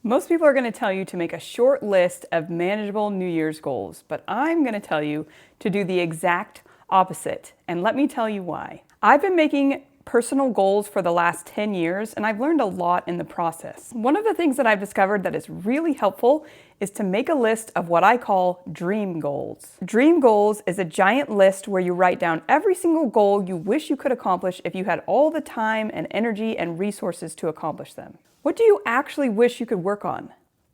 Most people are going to tell you to make a short list of manageable New Year's goals, but I'm going to tell you to do the exact opposite. And let me tell you why. I've been making personal goals for the last 10 years, and I've learned a lot in the process. One of the things that I've discovered that is really helpful is to make a list of what I call dream goals. Dream goals is a giant list where you write down every single goal you wish you could accomplish if you had all the time and energy and resources to accomplish them. What do you actually wish you could work on?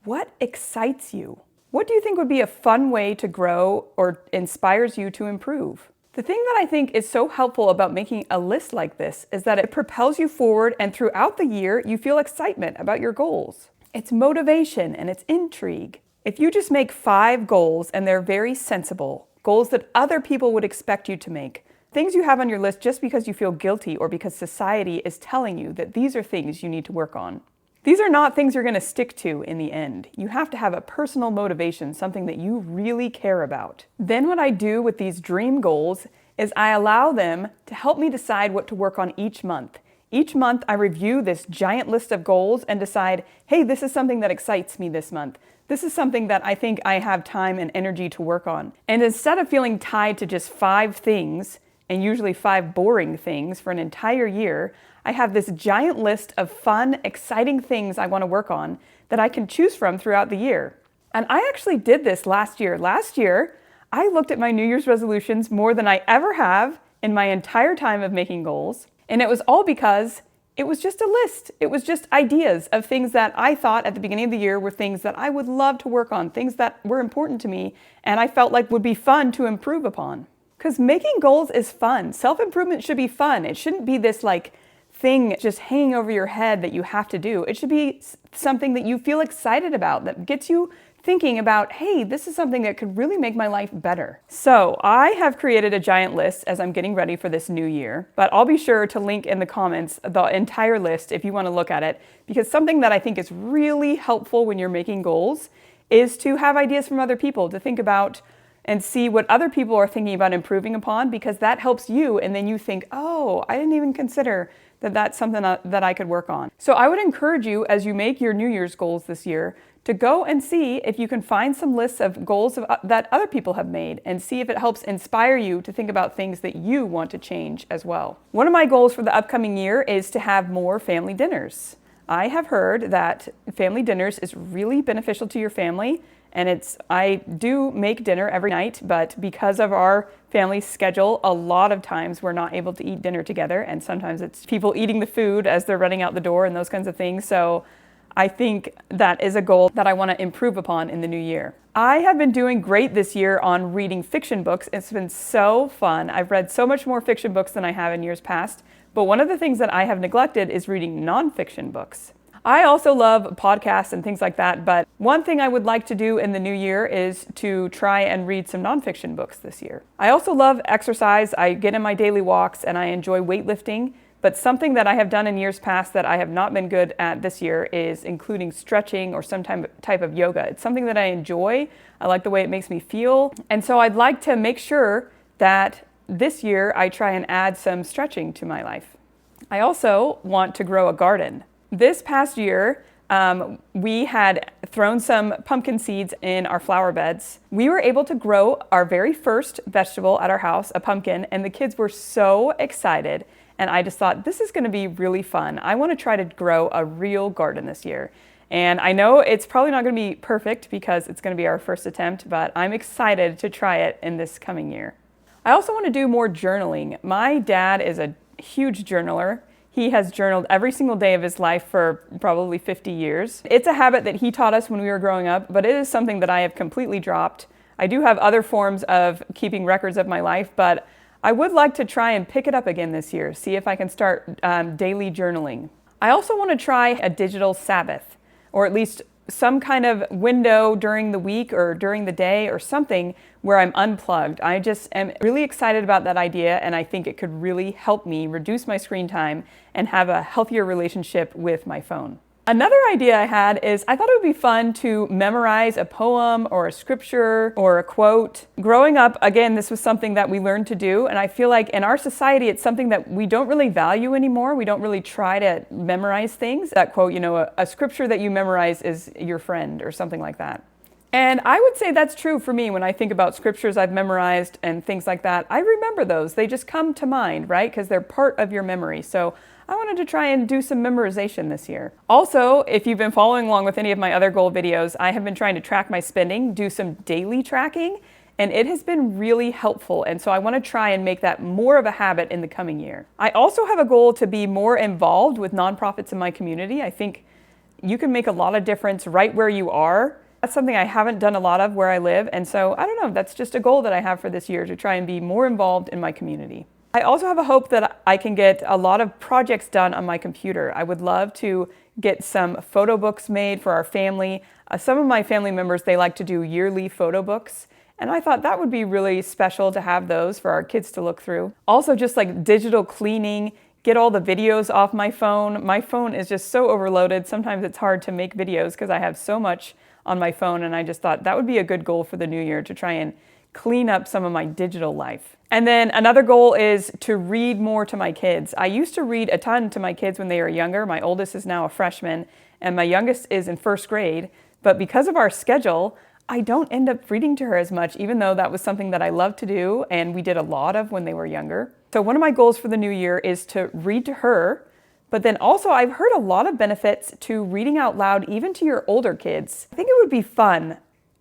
What excites you? What do you think would be a fun way to grow or inspires you to improve? The thing that I think is so helpful about making a list like this is that it propels you forward, and throughout the year, you feel excitement about your goals. It's motivation and it's intrigue. If you just make 5 goals and they're very sensible, goals that other people would expect you to make, things you have on your list just because you feel guilty or because society is telling you that these are things you need to work on. These are not things you're going to stick to in the end. You have to have a personal motivation, something that you really care about. Then what I do with these dream goals is I allow them to help me decide what to work on each month. Each month I review this giant list of goals and decide, hey, this is something that excites me this month. This is something that I think I have time and energy to work on. And instead of feeling tied to just 5 things, and usually 5 boring things for an entire year, I have this giant list of fun, exciting things I want to work on that I can choose from throughout the year. And I actually did this last year. Last year, I looked at my New Year's resolutions more than I ever have in my entire time of making goals. And it was all because it was just a list. It was just ideas of things that I thought at the beginning of the year were things that I would love to work on, things that were important to me and I felt like would be fun to improve upon. Because making goals is fun. Self-improvement should be fun. It shouldn't be this thing just hanging over your head that you have to do. It should be something that you feel excited about, that gets you thinking about, hey, this is something that could really make my life better. So I have created a giant list as I'm getting ready for this new year, but I'll be sure to link in the comments the entire list if you want to look at it, because something that I think is really helpful when you're making goals is to have ideas from other people, to think about and see what other people are thinking about improving upon, because that helps you, and then you think, oh, I didn't even consider that that's something that I could work on. So I would encourage you, as you make your New Year's goals this year, to go and see if you can find some lists of goals that other people have made, and see if it helps inspire you to think about things that you want to change as well. One of my goals for the upcoming year is to have more family dinners. I have heard that family dinners is really beneficial to your family. And I do make dinner every night, but because of our family schedule, a lot of times we're not able to eat dinner together. And sometimes it's people eating the food as they're running out the door and those kinds of things. So I think that is a goal that I want to improve upon in the new year. I have been doing great this year on reading fiction books. It's been so fun. I've read so much more fiction books than I have in years past. But one of the things that I have neglected is reading nonfiction books. I also love podcasts and things like that, but one thing I would like to do in the new year is to try and read some nonfiction books this year. I also love exercise. I get in my daily walks and I enjoy weightlifting, but something that I have done in years past that I have not been good at this year is including stretching or some type of yoga. It's something that I enjoy. I like the way it makes me feel. And so I'd like to make sure that this year I try and add some stretching to my life. I also want to grow a garden. This past year, we had thrown some pumpkin seeds in our flower beds. We were able to grow our very first vegetable at our house, a pumpkin, and the kids were so excited. And I just thought, this is going to be really fun. I want to try to grow a real garden this year. And I know it's probably not going to be perfect because it's going to be our first attempt, but I'm excited to try it in this coming year. I also want to do more journaling. My dad is a huge journaler. He has journaled every single day of his life for probably 50 years. It's a habit that he taught us when we were growing up, but it is something that I have completely dropped. I do have other forms of keeping records of my life, but I would like to try and pick it up again this year, see if I can start daily journaling. I also want to try a digital Sabbath, or at least some kind of window during the week or during the day or something where I'm unplugged. I just am really excited about that idea, and I think it could really help me reduce my screen time and have a healthier relationship with my phone. Another idea I had is I thought it would be fun to memorize a poem or a scripture or a quote. Growing up, again, this was something that we learned to do, and I feel like in our society it's something that we don't really value anymore. We don't really try to memorize things. That quote, a scripture that you memorize is your friend or something like that. And I would say that's true for me when I think about scriptures I've memorized and things like that. I remember those. They just come to mind, right? Because they're part of your memory. So I wanted to try and do some memorization this year. Also, if you've been following along with any of my other goal videos, I have been trying to track my spending, do some daily tracking, and it has been really helpful. And so I want to try and make that more of a habit in the coming year. I also have a goal to be more involved with nonprofits in my community. I think you can make a lot of difference right where you are. That's something I haven't done a lot of where I live. And so I don't know, that's just a goal that I have for this year, to try and be more involved in my community. I also have a hope that I can get a lot of projects done on my computer. I would love to get some photo books made for our family. Some of my family members, they like to do yearly photo books. And I thought that would be really special to have those for our kids to look through. Also, just like digital cleaning, get all the videos off my phone. My phone is just so overloaded. Sometimes it's hard to make videos because I have so much on my phone, and I just thought that would be a good goal for the new year, to try and clean up some of my digital life. And then another goal is to read more to my kids. I used to read a ton to my kids when they were younger. My oldest is now a freshman, and my youngest is in first grade. But because of our schedule, I don't end up reading to her as much, even though that was something that I loved to do and we did a lot of when they were younger. So one of my goals for the new year is to read to her. But then also, I've heard a lot of benefits to reading out loud, even to your older kids. I think it would be fun.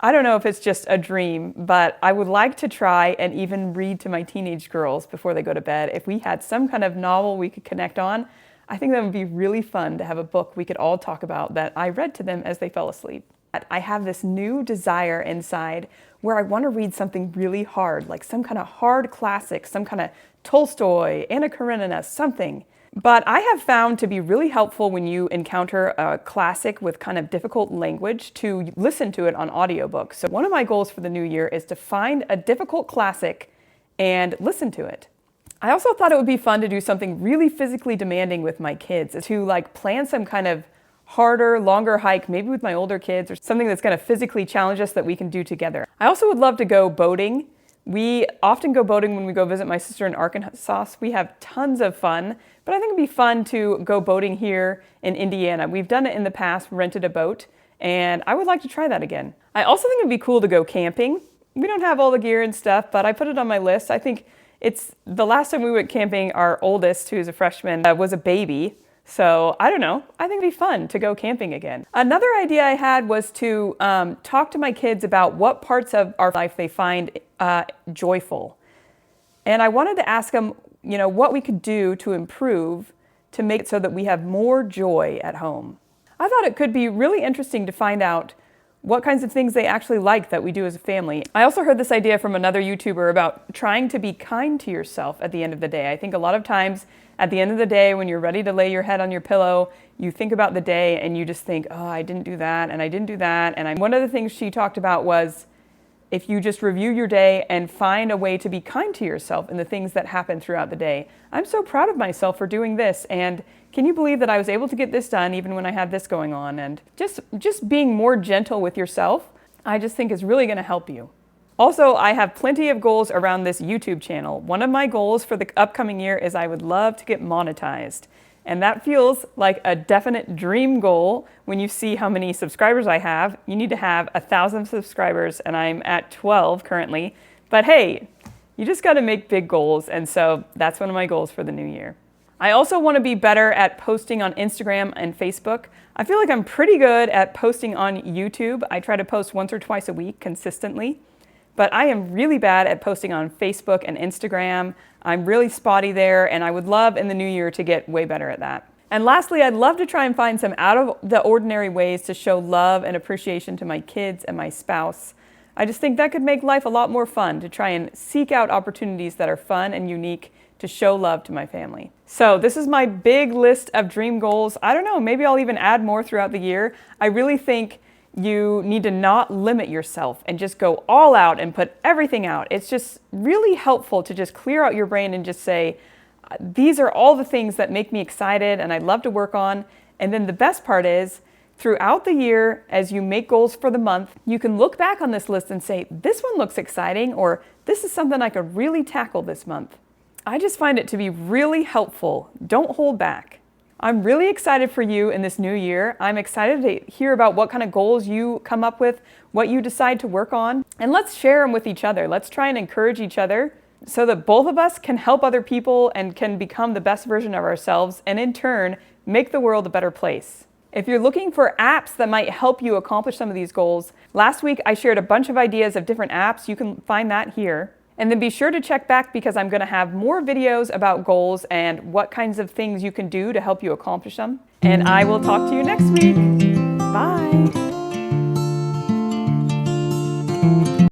I don't know if it's just a dream, but I would like to try and even read to my teenage girls before they go to bed. If we had some kind of novel we could connect on, I think that would be really fun to have a book we could all talk about that I read to them as they fell asleep. I have this new desire inside where I want to read something really hard, like some kind of hard classic, some kind of Tolstoy, Anna Karenina, something. But I have found to be really helpful when you encounter a classic with kind of difficult language to listen to it on audiobook. So one of my goals for the new year is to find a difficult classic and listen to it. I also thought it would be fun to do something really physically demanding with my kids, to like plan some kind of harder, longer hike, maybe with my older kids, or something that's going to physically challenge us that we can do together. I also would love to go boating. We often go boating when we go visit my sister in Arkansas. We have tons of fun, but I think it'd be fun to go boating here in Indiana. We've done it in the past, rented a boat, and I would like to try that again. I also think it'd be cool to go camping. We don't have all the gear and stuff, but I put it on my list. I think it's the last time we went camping, our oldest, who's a freshman, was a baby. So I don't know, I think it'd be fun to go camping again. Another idea I had was to talk to my kids about what parts of our life they find joyful. And I wanted to ask them, what we could do to improve to make it so that we have more joy at home. I thought it could be really interesting to find out what kinds of things they actually like that we do as a family. I also heard this idea from another YouTuber about trying to be kind to yourself at the end of the day. I think a lot of times at the end of the day, when you're ready to lay your head on your pillow, you think about the day and you just think, oh, I didn't do that and I didn't do that. And one of the things she talked about was if you just review your day and find a way to be kind to yourself in the things that happen throughout the day. I'm so proud of myself for doing this, and can you believe that I was able to get this done even when I had this going on? And just being more gentle with yourself, I just think is really going to help you. Also, I have plenty of goals around this YouTube channel. One of my goals for the upcoming year is I would love to get monetized. And that feels like a definite dream goal when you see how many subscribers I have. You need to have 1,000 subscribers, and I'm at 12 currently. But hey, you just got to make big goals, and so that's one of my goals for the new year. I also want to be better at posting on Instagram and Facebook. I feel like I'm pretty good at posting on YouTube. I try to post once or twice a week consistently. But I am really bad at posting on Facebook and Instagram. I'm really spotty there, and I would love in the new year to get way better at that. And lastly, I'd love to try and find some out of the ordinary ways to show love and appreciation to my kids and my spouse. I just think that could make life a lot more fun, to try and seek out opportunities that are fun and unique to show love to my family. So this is my big list of dream goals. I don't know, maybe I'll even add more throughout the year. I really think you need to not limit yourself and just go all out and put everything out. It's just really helpful to just clear out your brain and just say, these are all the things that make me excited and I'd love to work on. And then the best part is, throughout the year, as you make goals for the month, you can look back on this list and say, this one looks exciting, or this is something I could really tackle this month. I just find it to be really helpful. Don't hold back. I'm really excited for you in this new year. I'm excited to hear about what kind of goals you come up with, what you decide to work on, and let's share them with each other. Let's try and encourage each other so that both of us can help other people and can become the best version of ourselves, and in turn, make the world a better place. If you're looking for apps that might help you accomplish some of these goals, last week I shared a bunch of ideas of different apps. You can find that here. And then be sure to check back because I'm going to have more videos about goals and what kinds of things you can do to help you accomplish them. And I will talk to you next week.